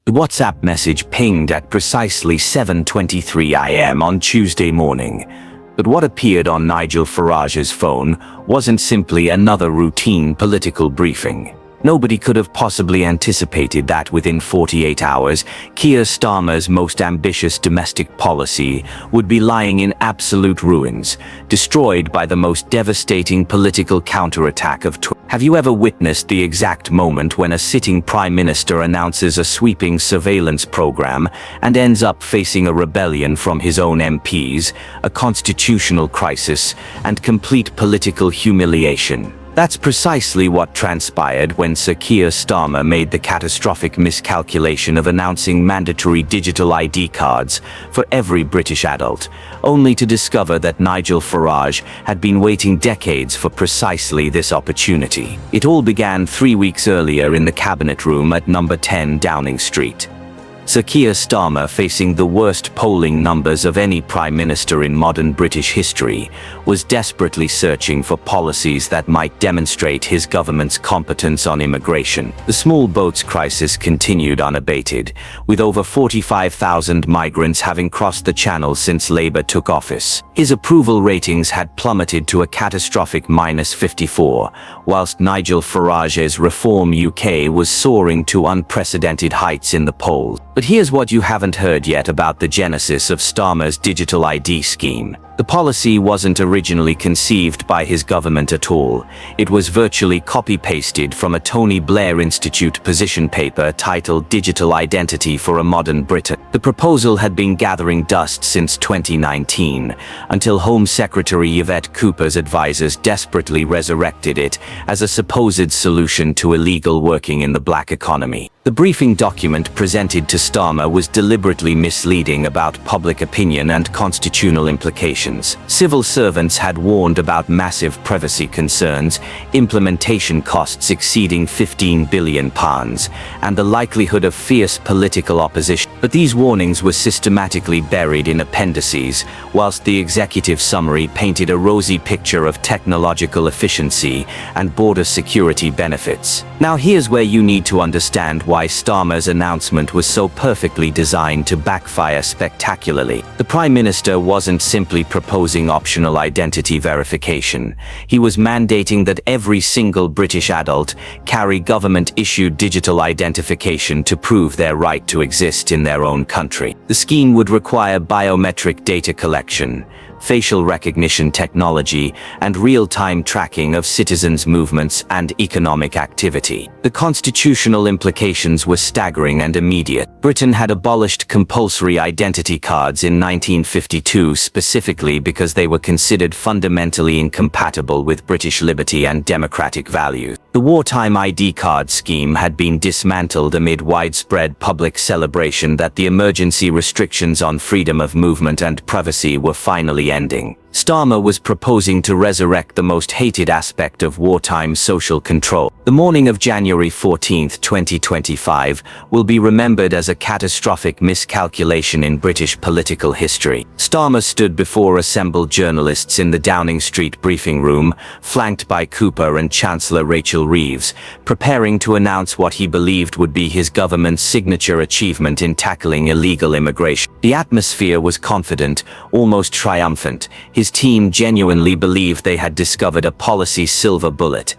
The WhatsApp message pinged at precisely 7:23 a.m. on Tuesday morning. But what appeared on Nigel Farage's phone wasn't simply another routine political briefing. Nobody could have possibly anticipated that within 48 hours, Keir Starmer's most ambitious domestic policy would be lying in absolute ruins, destroyed by the most devastating political counterattack of Have you ever witnessed the exact moment when a sitting prime minister announces a sweeping surveillance program and ends up facing a rebellion from his own MPs, a constitutional crisis, and complete political humiliation? That's precisely what transpired when Sir Keir Starmer made the catastrophic miscalculation of announcing mandatory digital ID cards for every British adult, only to discover that Nigel Farage had been waiting decades for precisely this opportunity. It all began 3 weeks earlier in the Cabinet Room at number 10 Downing Street. Sir Keir Starmer, facing the worst polling numbers of any prime minister in modern British history, was desperately searching for policies that might demonstrate his government's competence on immigration. The small boats crisis continued unabated, with over 45,000 migrants having crossed the Channel since Labour took office. His approval ratings had plummeted to a catastrophic -54, whilst Nigel Farage's Reform UK was soaring to unprecedented heights in the polls. But here's what you haven't heard yet about the genesis of Starmer's digital ID scheme. The policy wasn't originally conceived by his government at all. It was virtually copy-pasted from a Tony Blair Institute position paper titled Digital Identity for a Modern Britain. The proposal had been gathering dust since 2019, until Home Secretary Yvette Cooper's advisors desperately resurrected it as a supposed solution to illegal working in the black economy. The briefing document presented to Starmer was deliberately misleading about public opinion and constitutional implications. Civil servants had warned about massive privacy concerns, implementation costs exceeding £15 billion, and the likelihood of fierce political opposition. But these warnings were systematically buried in appendices, whilst the executive summary painted a rosy picture of technological efficiency and border security benefits. Now here's where you need to understand why Starmer's announcement was so perfectly designed to backfire spectacularly. The Prime Minister wasn't simply proposing optional identity verification. He was mandating that every single British adult carry government-issued digital identification to prove their right to exist in their own country. The scheme would require biometric data collection, facial recognition technology, and real-time tracking of citizens' movements and economic activity. The constitutional implications were staggering and immediate. Britain had abolished compulsory identity cards in 1952 specifically because they were considered fundamentally incompatible with British liberty and democratic values. The wartime ID card scheme had been dismantled amid widespread public celebration that the emergency restrictions on freedom of movement and privacy were finally ending. Starmer was proposing to resurrect the most hated aspect of wartime social control. The morning of January 14, 2025, will be remembered as a catastrophic miscalculation in British political history. Starmer stood before assembled journalists in the Downing Street briefing room, flanked by Cooper and Chancellor Rachel Reeves, preparing to announce what he believed would be his government's signature achievement in tackling illegal immigration. The atmosphere was confident, almost triumphant. His team genuinely believed they had discovered a policy silver bullet.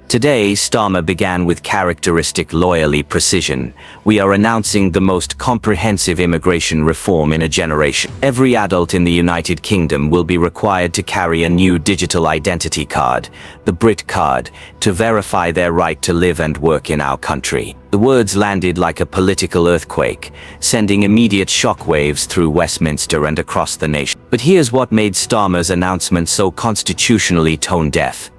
Today, Starmer began with characteristic lawyerly precision. We are announcing the most comprehensive immigration reform in a generation. Every adult in the United Kingdom will be required to carry a new digital identity card, the Brit Card, to verify their right to live and work in our country. The words landed like a political earthquake, sending immediate shockwaves through Westminster and across the nation. But here's what made Starmer's announcement so constitutionally tone-deaf: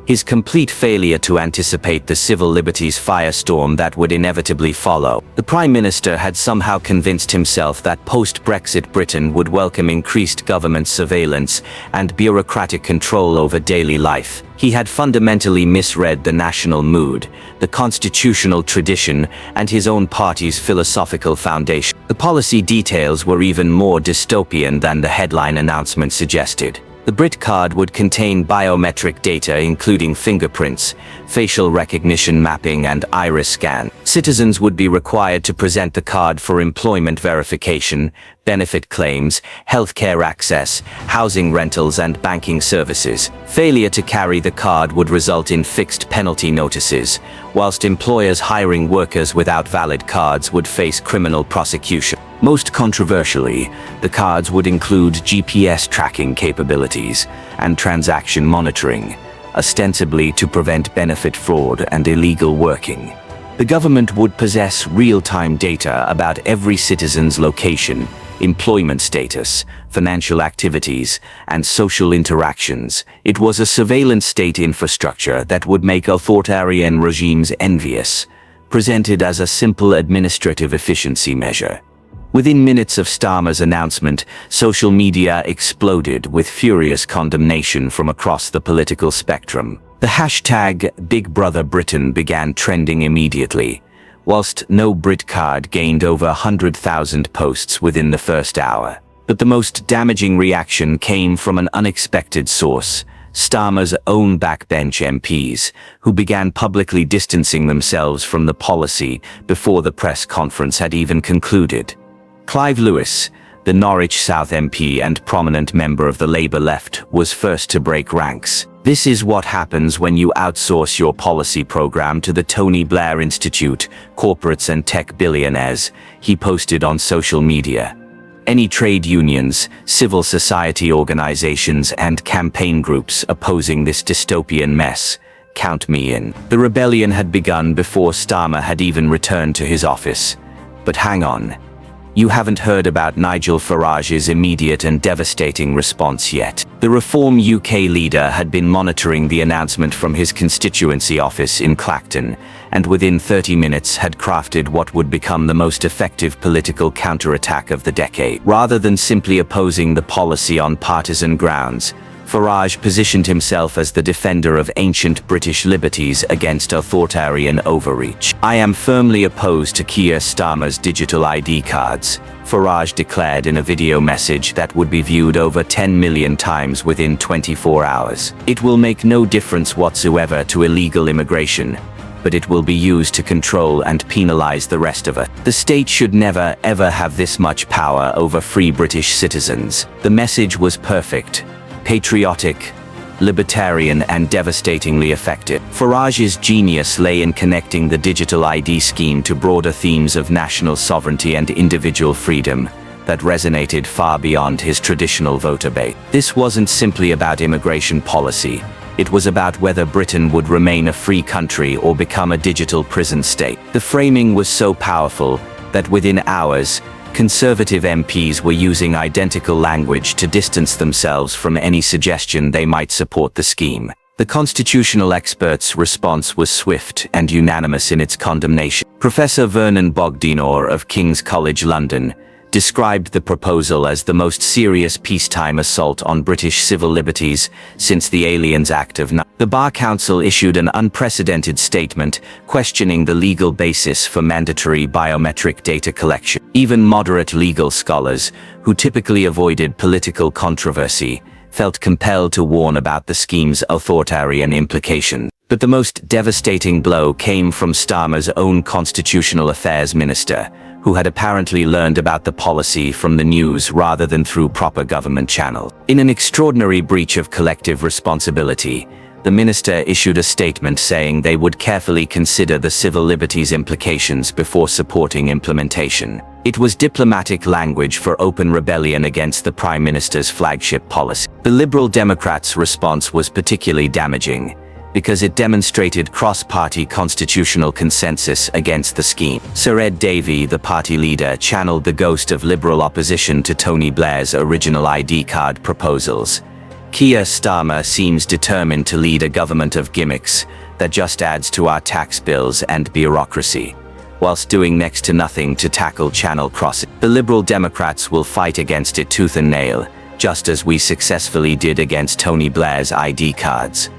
his complete failure to anticipate the civil liberties firestorm that would inevitably follow. The Prime Minister had somehow convinced himself that post-Brexit Britain would welcome increased government surveillance and bureaucratic control over daily life. He had fundamentally misread the national mood, the constitutional tradition, and his own party's philosophical foundation. The policy details were even more dystopian than the headline announcement suggested. The The Brit Card would contain biometric data including fingerprints, facial recognition mapping, and iris scan. Citizens would be required to present the card for employment verification, benefit claims, healthcare access, housing rentals, and banking services. Failure to carry the card would result in fixed penalty notices, whilst employers hiring workers without valid cards would face criminal prosecution. Most controversially, the cards would include GPS tracking capabilities and transaction monitoring, ostensibly to prevent benefit fraud and illegal working. The government would possess real-time data about every citizen's location, employment status, financial activities, and social interactions. It was a surveillance state infrastructure that would make authoritarian regimes envious, presented as a simple administrative efficiency measure. Within minutes of Starmer's announcement, social media exploded with furious condemnation from across the political spectrum. The hashtag #BigBrotherBritain began trending immediately, whilst no Brit Card gained over 100,000 posts within the first hour. But the most damaging reaction came from an unexpected source: Starmer's own backbench MPs, who began publicly distancing themselves from the policy before the press conference had even concluded. Clive Lewis, the Norwich South MP and prominent member of the Labour left, was first to break ranks. "This is what happens when you outsource your policy program to the Tony Blair Institute, corporates and tech billionaires," he posted on social media. Any trade unions, civil society organizations, and campaign groups opposing this dystopian mess, count me in. The rebellion had begun before Starmer had even returned to his office. But hang on. You haven't heard about Nigel Farage's immediate and devastating response yet. The Reform UK leader had been monitoring the announcement from his constituency office in Clacton, and within 30 minutes had crafted what would become the most effective political counterattack of the decade. Rather than simply opposing the policy on partisan grounds, Farage positioned himself as the defender of ancient British liberties against authoritarian overreach. "I am firmly opposed to Keir Starmer's digital ID cards," Farage declared in a video message that would be viewed over 10 million times within 24 hours. "It will make no difference whatsoever to illegal immigration, but it will be used to control and penalize the rest of us. The state should never, ever have this much power over free British citizens." The message was perfect: patriotic, libertarian, and devastatingly effective. Farage's genius lay in connecting the digital ID scheme to broader themes of national sovereignty and individual freedom that resonated far beyond his traditional voter base. This wasn't simply about immigration policy. It was about whether Britain would remain a free country or become a digital prison state. The framing was so powerful that within hours, Conservative MPs were using identical language to distance themselves from any suggestion they might support the scheme. The constitutional experts' response was swift and unanimous in its condemnation. Professor Vernon Bogdanor of King's College London described the proposal as the most serious peacetime assault on British civil liberties since the Aliens Act of 19. The Bar Council issued an unprecedented statement questioning the legal basis for mandatory biometric data collection. Even moderate legal scholars, who typically avoided political controversy, felt compelled to warn about the scheme's authoritarian implications. But the most devastating blow came from Starmer's own Constitutional Affairs Minister, who had apparently learned about the policy from the news rather than through proper government channels. In an extraordinary breach of collective responsibility, the minister issued a statement saying they would carefully consider the civil liberties implications before supporting implementation. It was diplomatic language for open rebellion against the Prime Minister's flagship policy. The Liberal Democrats' response was particularly damaging, because it demonstrated cross-party constitutional consensus against the scheme. Sir Ed Davey, the party leader, channeled the ghost of Liberal opposition to Tony Blair's original ID card proposals. Keir Starmer seems determined to lead a government of gimmicks that just adds to our tax bills and bureaucracy, whilst doing next to nothing to tackle channel crossing. The Liberal Democrats will fight against it tooth and nail, just as we successfully did against Tony Blair's ID cards.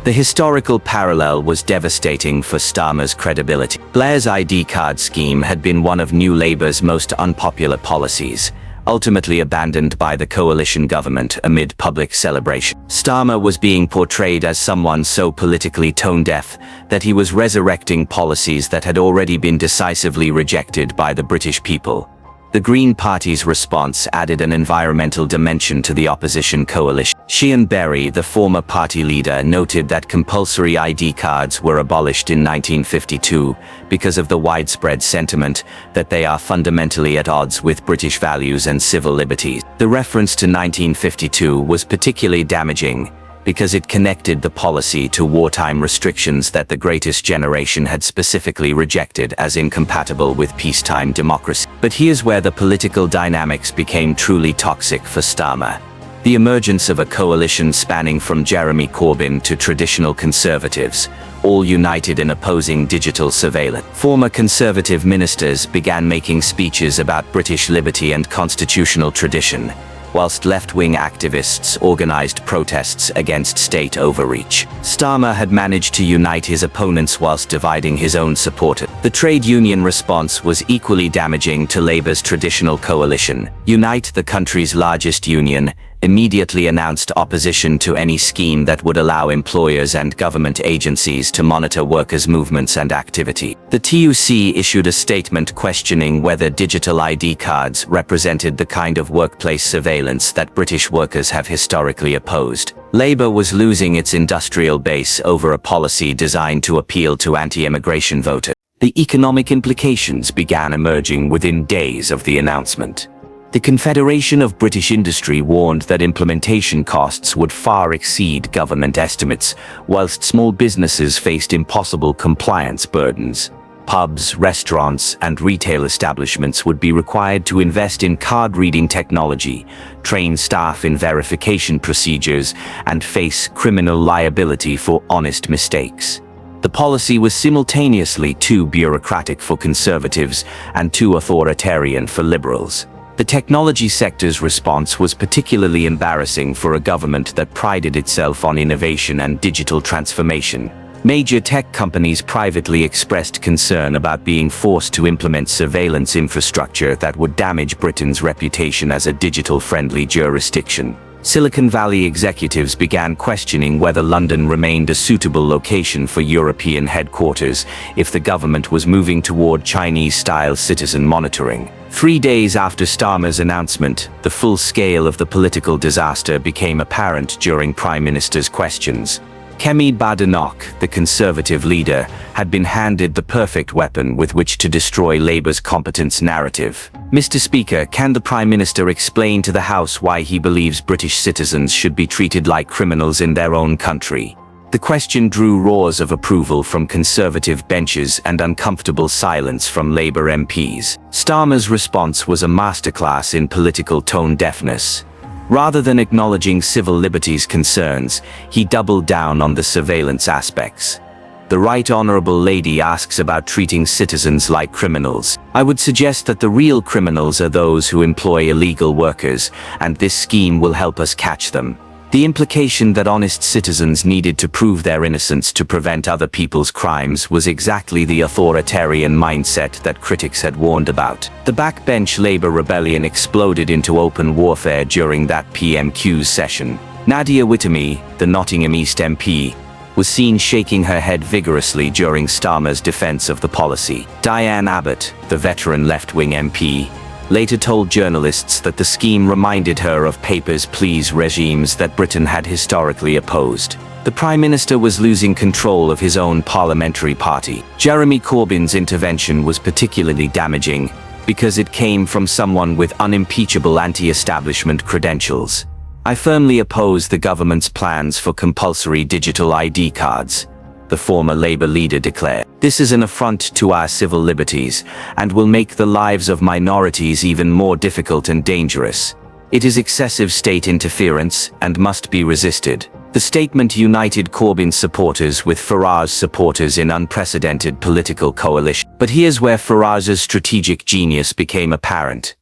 The historical parallel was devastating for Starmer's credibility. Blair's ID card scheme had been one of New Labour's most unpopular policies, ultimately abandoned by the coalition government amid public celebration. Starmer was being portrayed as someone so politically tone-deaf that he was resurrecting policies that had already been decisively rejected by the British people. The Green Party's response added an environmental dimension to the opposition coalition. Sian Berry, the former party leader, noted that compulsory ID cards were abolished in 1952 because of the widespread sentiment that they are fundamentally at odds with British values and civil liberties. The reference to 1952 was particularly damaging because it connected the policy to wartime restrictions that the greatest generation had specifically rejected as incompatible with peacetime democracy. But here's where the political dynamics became truly toxic for Starmer. The emergence of a coalition spanning from Jeremy Corbyn to traditional conservatives, all united in opposing digital surveillance. Former conservative ministers began making speeches about British liberty and constitutional tradition, whilst left-wing activists organized protests against state overreach. Starmer had managed to unite his opponents whilst dividing his own supporters. The trade union response was equally damaging to Labour's traditional coalition. Unite, the country's largest union, immediately announced opposition to any scheme that would allow employers and government agencies to monitor workers' movements and activity. The TUC issued a statement questioning whether digital ID cards represented the kind of workplace surveillance that British workers have historically opposed. Labour was losing its industrial base over a policy designed to appeal to anti-immigration voters. The economic implications began emerging within days of the announcement. The Confederation of British Industry warned that implementation costs would far exceed government estimates, whilst small businesses faced impossible compliance burdens. Pubs, restaurants, and retail establishments would be required to invest in card-reading technology, train staff in verification procedures, and face criminal liability for honest mistakes. The policy was simultaneously too bureaucratic for conservatives and too authoritarian for liberals. The technology sector's response was particularly embarrassing for a government that prided itself on innovation and digital transformation. Major tech companies privately expressed concern about being forced to implement surveillance infrastructure that would damage Britain's reputation as a digital-friendly jurisdiction. Silicon Valley executives began questioning whether London remained a suitable location for European headquarters if the government was moving toward Chinese-style citizen monitoring. 3 days after Starmer's announcement, the full scale of the political disaster became apparent during Prime Minister's questions. Kemi Badenoch, the Conservative leader, had been handed the perfect weapon with which to destroy Labour's competence narrative. Mr. Speaker, can the Prime Minister explain to the House why he believes British citizens should be treated like criminals in their own country? The question drew roars of approval from Conservative benches and uncomfortable silence from Labour MPs. Starmer's response was a masterclass in political tone deafness. Rather than acknowledging civil liberties concerns, he doubled down on the surveillance aspects. The Right Honourable Lady asks about treating citizens like criminals. I would suggest that the real criminals are those who employ illegal workers, and this scheme will help us catch them. The implication that honest citizens needed to prove their innocence to prevent other people's crimes was exactly the authoritarian mindset that critics had warned about. The backbench Labour rebellion exploded into open warfare during that PMQ's session. Nadia Whittamy, the Nottingham East MP, was seen shaking her head vigorously during Starmer's defence of the policy. Diane Abbott, the veteran left-wing MP, later told journalists that the scheme reminded her of Papers, Please regimes that Britain had historically opposed. The Prime Minister was losing control of his own parliamentary party. Jeremy Corbyn's intervention was particularly damaging because it came from someone with unimpeachable anti-establishment credentials. I firmly oppose the government's plans for compulsory digital ID cards, the former Labour leader declared. This is an affront to our civil liberties and will make the lives of minorities even more difficult and dangerous. It is excessive state interference and must be resisted. The statement united Corbyn's supporters with Farage's supporters in unprecedented political coalition. But here's where Farage's strategic genius became apparent.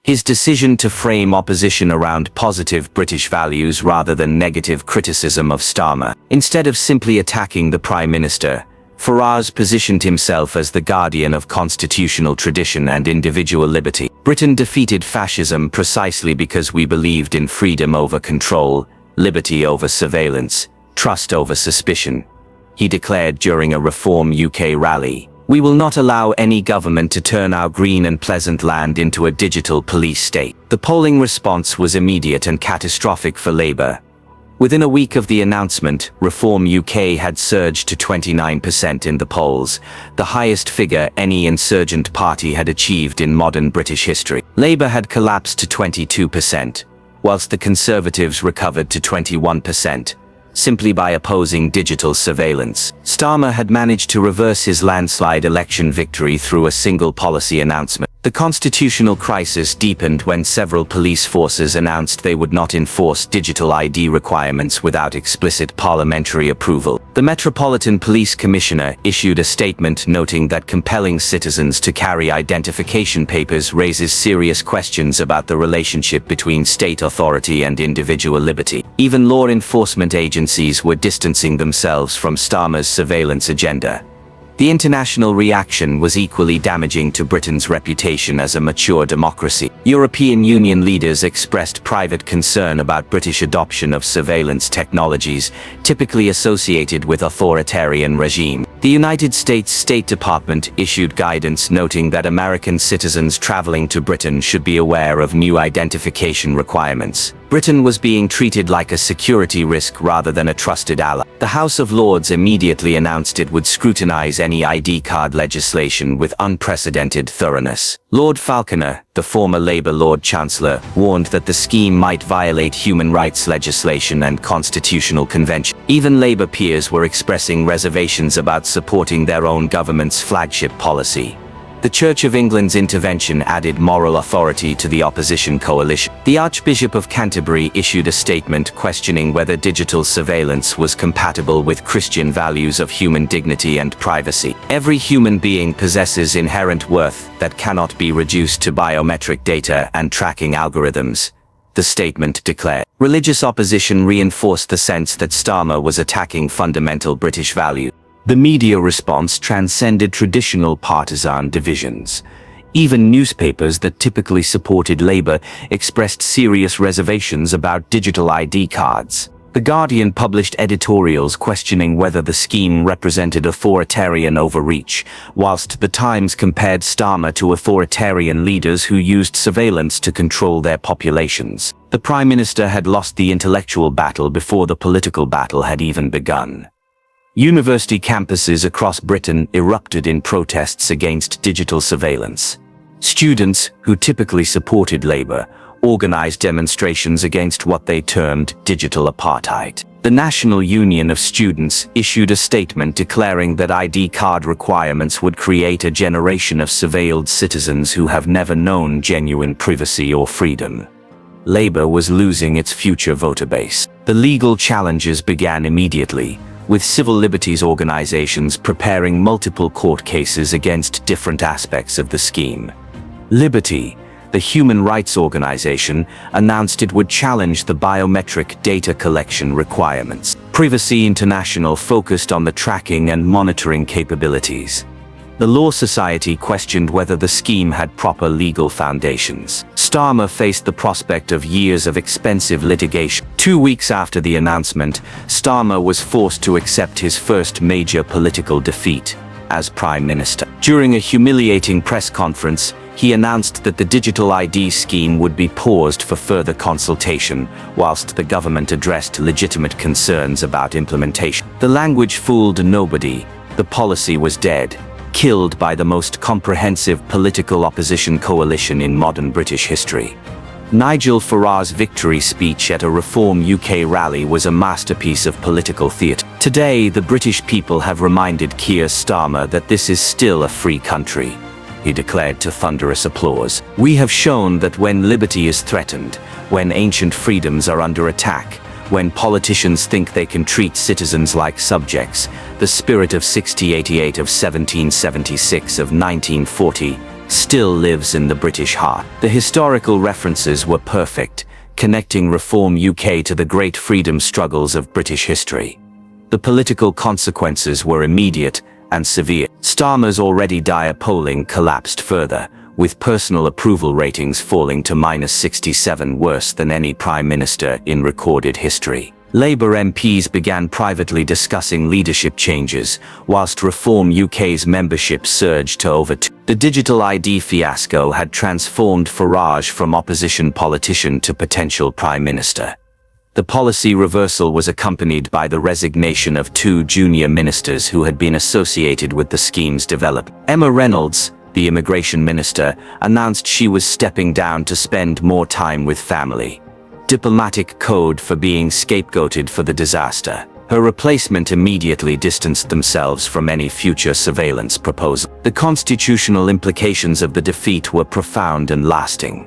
His decision to frame opposition around positive British values rather than negative criticism of Starmer. Instead of simply attacking the Prime Minister, Farage positioned himself as the guardian of constitutional tradition and individual liberty. Britain defeated fascism precisely because we believed in freedom over control, liberty over surveillance, trust over suspicion. He declared during a Reform UK rally, "We will not allow any government to turn our green and pleasant land into a digital police state." The polling response was immediate and catastrophic for Labour. Within a week of the announcement, Reform UK had surged to 29% in the polls, the highest figure any insurgent party had achieved in modern British history. Labour had collapsed to 22%, whilst the Conservatives recovered to 21%. Simply by opposing digital surveillance. Starmer had managed to reverse his landslide election victory through a single policy announcement. The constitutional crisis deepened when several police forces announced they would not enforce digital ID requirements without explicit parliamentary approval. The Metropolitan Police Commissioner issued a statement noting that compelling citizens to carry identification papers raises serious questions about the relationship between state authority and individual liberty. Even law enforcement agencies were distancing themselves from Starmer's surveillance agenda. The international reaction was equally damaging to Britain's reputation as a mature democracy. European Union leaders expressed private concern about British adoption of surveillance technologies, typically associated with authoritarian regime. The United States State Department issued guidance noting that American citizens traveling to Britain should be aware of new identification requirements. Britain was being treated like a security risk rather than a trusted ally. The House of Lords immediately announced it would scrutinize any ID card legislation with unprecedented thoroughness. Lord Falconer, the former Labour Lord Chancellor, warned that the scheme might violate human rights legislation and constitutional convention. Even Labour peers were expressing reservations about supporting their own government's flagship policy. The Church of England's intervention added moral authority to the opposition coalition. The Archbishop of Canterbury issued a statement questioning whether digital surveillance was compatible with Christian values of human dignity and privacy. Every human being possesses inherent worth that cannot be reduced to biometric data and tracking algorithms, the statement declared. Religious opposition reinforced the sense that Starmer was attacking fundamental British values. The media response transcended traditional partisan divisions. Even newspapers that typically supported Labour expressed serious reservations about digital ID cards. The Guardian published editorials questioning whether the scheme represented authoritarian overreach, whilst The Times compared Starmer to authoritarian leaders who used surveillance to control their populations. The Prime Minister had lost the intellectual battle before the political battle had even begun. University campuses across Britain erupted in protests against digital surveillance. Students, who typically supported Labour, organised demonstrations against what they termed digital apartheid. The National Union of Students issued a statement declaring that ID card requirements would create a generation of surveilled citizens who have never known genuine privacy or freedom. Labour was losing its future voter base. The legal challenges began immediately, with civil liberties organisations preparing multiple court cases against different aspects of the scheme. Liberty, the human rights organisation, announced it would challenge the biometric data collection requirements. Privacy International focused on the tracking and monitoring capabilities. The Law Society questioned whether the scheme had proper legal foundations. Starmer faced the prospect of years of expensive litigation. 2 weeks after the announcement, Starmer was forced to accept his first major political defeat as Prime Minister. During a humiliating press conference, he announced that the digital ID scheme would be paused for further consultation, whilst the government addressed legitimate concerns about implementation. The language fooled nobody. The policy was dead, killed by the most comprehensive political opposition coalition in modern British history. Nigel Farage's victory speech at a Reform UK rally was a masterpiece of political theatre. Today, the British people have reminded Keir Starmer that this is still a free country, he declared to thunderous applause. We have shown that when liberty is threatened, when ancient freedoms are under attack, when politicians think they can treat citizens like subjects, the spirit of 1688, of 1776, of 1940, still lives in the British heart. The historical references were perfect, connecting Reform UK to the great freedom struggles of British history. The political consequences were immediate and severe. Starmer's already dire polling collapsed further, with personal approval ratings falling to -67, worse than any prime minister in recorded history. Labour MPs began privately discussing leadership changes, whilst Reform UK's membership surged to over 2. The digital ID fiasco had transformed Farage from opposition politician to potential prime minister. The policy reversal was accompanied by the resignation of 2 junior ministers who had been associated with the scheme's development. Emma Reynolds, the immigration minister, announced she was stepping down to spend more time with family. Diplomatic code for being scapegoated for the disaster. Her replacement immediately distanced themselves from any future surveillance proposal. The constitutional implications of the defeat were profound and lasting.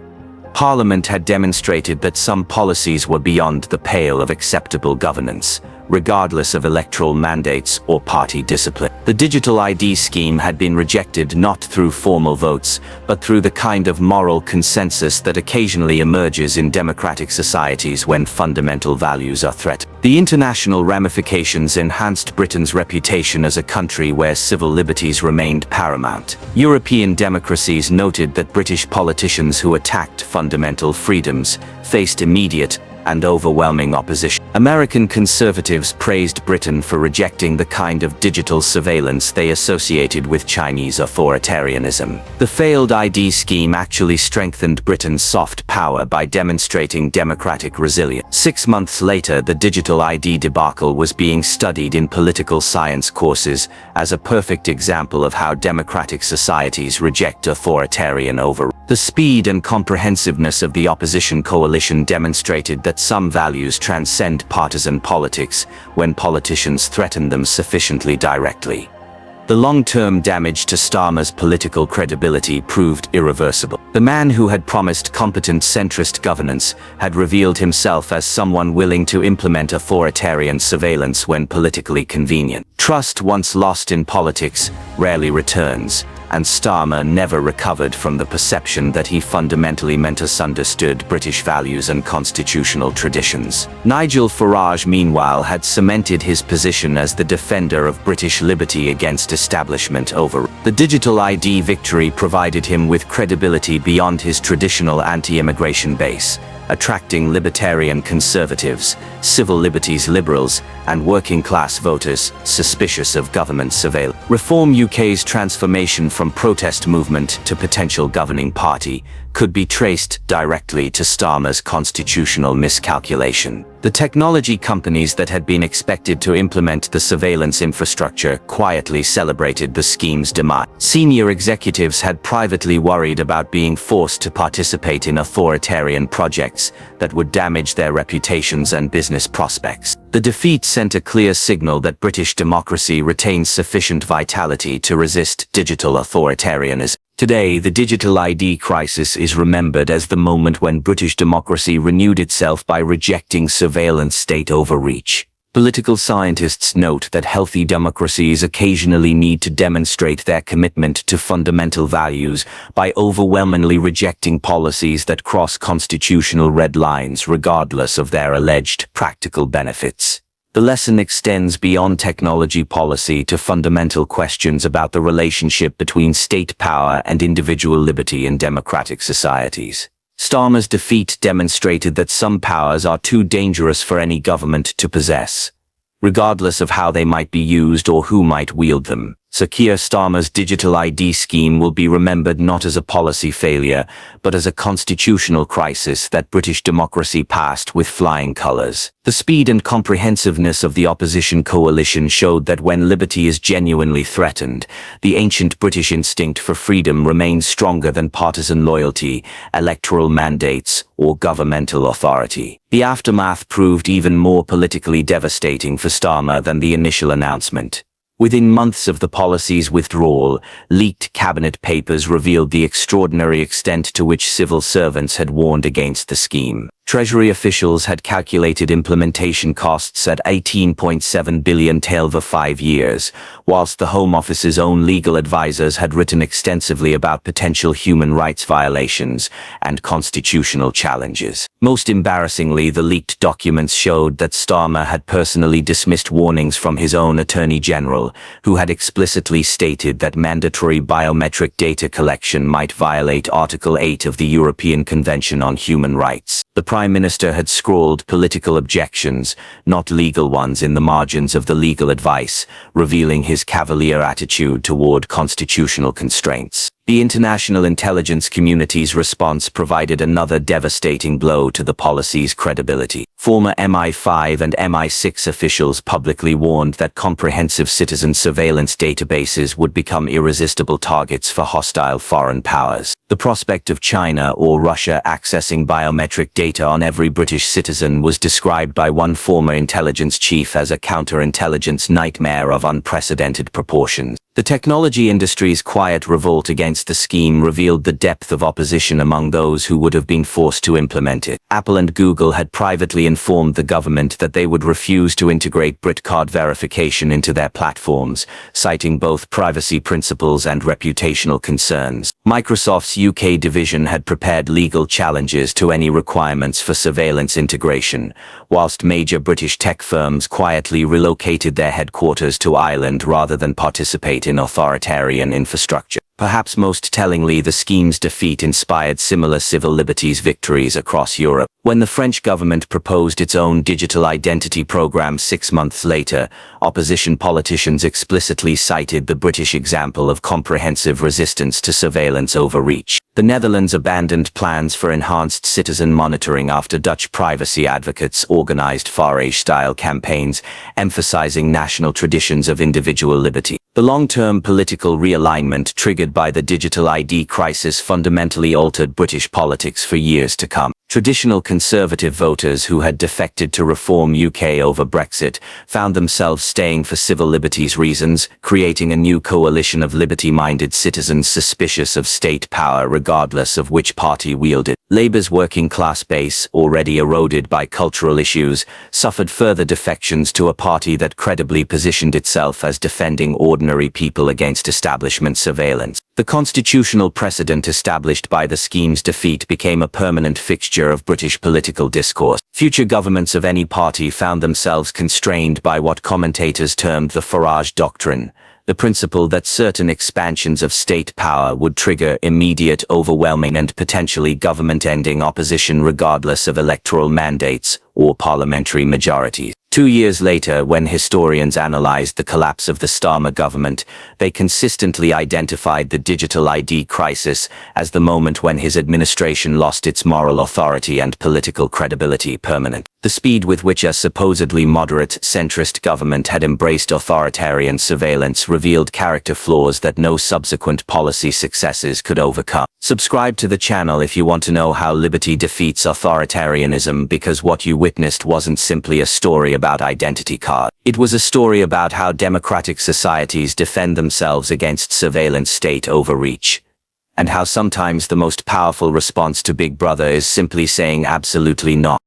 Parliament had demonstrated that some policies were beyond the pale of acceptable governance, regardless of electoral mandates or party discipline. The digital ID scheme had been rejected not through formal votes, but through the kind of moral consensus that occasionally emerges in democratic societies when fundamental values are threatened. The international ramifications enhanced Britain's reputation as a country where civil liberties remained paramount. European democracies noted that British politicians who attacked fundamental freedoms faced immediate and overwhelming opposition. American conservatives praised Britain for rejecting the kind of digital surveillance they associated with Chinese authoritarianism. The failed ID scheme actually strengthened Britain's soft power by demonstrating democratic resilience. 6 months later, the digital ID debacle was being studied in political science courses as a perfect example of how democratic societies reject authoritarian overreach. The speed and comprehensiveness of the opposition coalition demonstrated that some values transcend partisan politics when politicians threaten them sufficiently directly. The long-term damage to Starmer's political credibility proved irreversible. The man who had promised competent centrist governance had revealed himself as someone willing to implement authoritarian surveillance when politically convenient. Trust once lost in politics rarely returns, and Starmer never recovered from the perception that he fundamentally misunderstood British values and constitutional traditions. Nigel Farage, meanwhile, had cemented his position as the defender of British liberty against establishment overreach. The digital ID victory provided him with credibility beyond his traditional anti-immigration base, attracting libertarian conservatives, civil liberties liberals, and working-class voters suspicious of government surveillance. Reform UK's transformation from protest movement to potential governing party could be traced directly to Starmer's constitutional miscalculation. The technology companies that had been expected to implement the surveillance infrastructure quietly celebrated the scheme's demise. Senior executives had privately worried about being forced to participate in authoritarian projects that would damage their reputations and business prospects. The defeat sent a clear signal that British democracy retains sufficient vitality to resist digital authoritarianism. Today, the digital ID crisis is remembered as the moment when British democracy renewed itself by rejecting surveillance state overreach. Political scientists note that healthy democracies occasionally need to demonstrate their commitment to fundamental values by overwhelmingly rejecting policies that cross constitutional red lines regardless of their alleged practical benefits. The lesson extends beyond technology policy to fundamental questions about the relationship between state power and individual liberty in democratic societies. Starmer's defeat demonstrated that some powers are too dangerous for any government to possess, regardless of how they might be used or who might wield them. So Keir Starmer's digital ID scheme will be remembered not as a policy failure, but as a constitutional crisis that British democracy passed with flying colours. The speed and comprehensiveness of the opposition coalition showed that when liberty is genuinely threatened, the ancient British instinct for freedom remains stronger than partisan loyalty, electoral mandates, or governmental authority. The aftermath proved even more politically devastating for Starmer than the initial announcement. Within months of the policy's withdrawal, leaked cabinet papers revealed the extraordinary extent to which civil servants had warned against the scheme. Treasury officials had calculated implementation costs at 18.7 billion over 5 years, whilst the Home Office's own legal advisors had written extensively about potential human rights violations and constitutional challenges. Most embarrassingly, the leaked documents showed that Starmer had personally dismissed warnings from his own Attorney General, who had explicitly stated that mandatory biometric data collection might violate Article 8 of the European Convention on Human Rights. The Prime Minister had scrawled political objections, not legal ones, in the margins of the legal advice, revealing his cavalier attitude toward constitutional constraints. The international intelligence community's response provided another devastating blow to the policy's credibility. Former MI5 and MI6 officials publicly warned that comprehensive citizen surveillance databases would become irresistible targets for hostile foreign powers. The prospect of China or Russia accessing biometric data on every British citizen was described by one former intelligence chief as a counterintelligence nightmare of unprecedented proportions. The technology industry's quiet revolt against the scheme revealed the depth of opposition among those who would have been forced to implement it. Apple and Google had privately informed the government that they would refuse to integrate Brit Card verification into their platforms, citing both privacy principles and reputational concerns. Microsoft's UK division had prepared legal challenges to any requirements for surveillance integration, whilst major British tech firms quietly relocated their headquarters to Ireland rather than participate in authoritarian infrastructure. Perhaps most tellingly, the scheme's defeat inspired similar civil liberties victories across Europe. When the French government proposed its own digital identity program 6 months later, opposition politicians explicitly cited the British example of comprehensive resistance to surveillance overreach. The Netherlands abandoned plans for enhanced citizen monitoring after Dutch privacy advocates organized Farage-style campaigns, emphasizing national traditions of individual liberty. The long-term political realignment triggered by the digital ID crisis fundamentally altered British politics for years to come. Traditional conservative voters who had defected to reform UK over Brexit found themselves staying for civil liberties reasons, creating a new coalition of liberty-minded citizens suspicious of state power regardless of which party wielded. Labour's working-class base, already eroded by cultural issues, suffered further defections to a party that credibly positioned itself as defending ordinary people against establishment surveillance. The constitutional precedent established by the scheme's defeat became a permanent fixture of British political discourse. Future governments of any party found themselves constrained by what commentators termed the Farage doctrine, the principle that certain expansions of state power would trigger immediate, overwhelming and potentially government-ending opposition regardless of electoral mandates or parliamentary majorities. 2 years later, when historians analyzed the collapse of the Starmer government, they consistently identified the digital ID crisis as the moment when his administration lost its moral authority and political credibility permanently. The speed with which a supposedly moderate, centrist government had embraced authoritarian surveillance revealed character flaws that no subsequent policy successes could overcome. Subscribe to the channel if you want to know how liberty defeats authoritarianism, because what you witnessed wasn't simply a story about identity cards. It was a story about how democratic societies defend themselves against surveillance state overreach, and how sometimes the most powerful response to Big Brother is simply saying absolutely not.